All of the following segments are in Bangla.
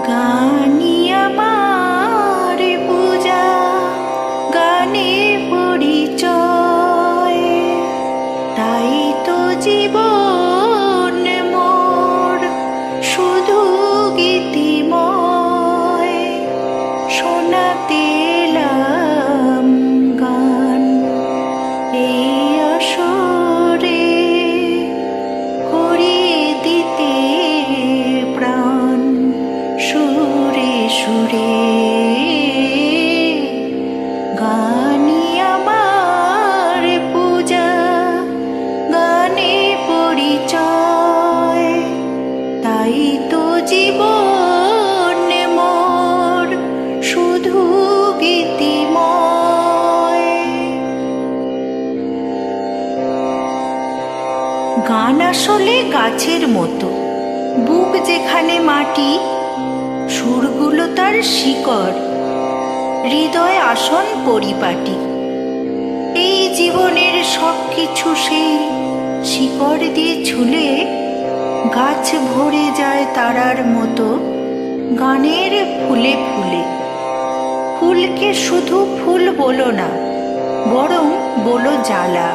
গানই আমার পূজা, গানে পরিচয়, তাই তো জীবন মোর শুধু গীতিময়। শোনাতে এলাম গান এই আসরে, করিয়ে দিতে প্রাণ সুরে সুরে। গানই আমার পূজা, গানে পরিচয়, তাই তো জীবন মোর শুধু গীতিময়। গান আসলে গাছের মতো, বুক যেখানে মাটি, সুরগুলো তার শিকড়, হৃদয় আসন পরিপাটি। এই জীবনের সব কিছু সেই শিকড় দিয়ে ছুলে গাছ ভরে যায় তারার মতো গানের ফুলে ফুলে। ফুলকে শুধু ফুল বলো না, বরং বলো জ্বালা।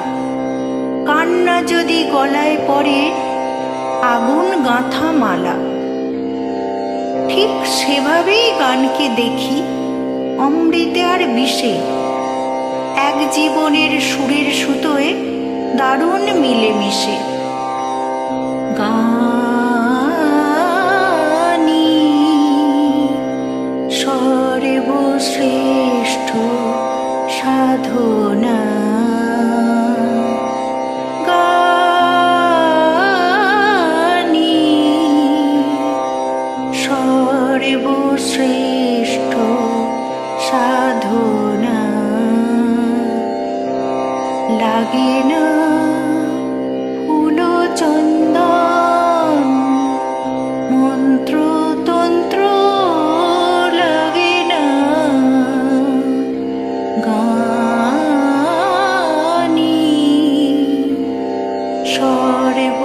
কান্না যদি গলায় পড়ে আগুন গাঁথা মালা। ঠিক সেভাবেই গানকে দেখি অমৃতে আর বিষে, এক জীবনের সুরের সুতোয় দারুণ মিলেমিশে। গানই সর্বশ্রেষ্ঠ সাধনা, গানই সর্বশ্রেষ্ঠ সাধনা। লাগে না ফুল চন্দন, মন্ত্র তন্ত্র লাগে না, গানই সর্ব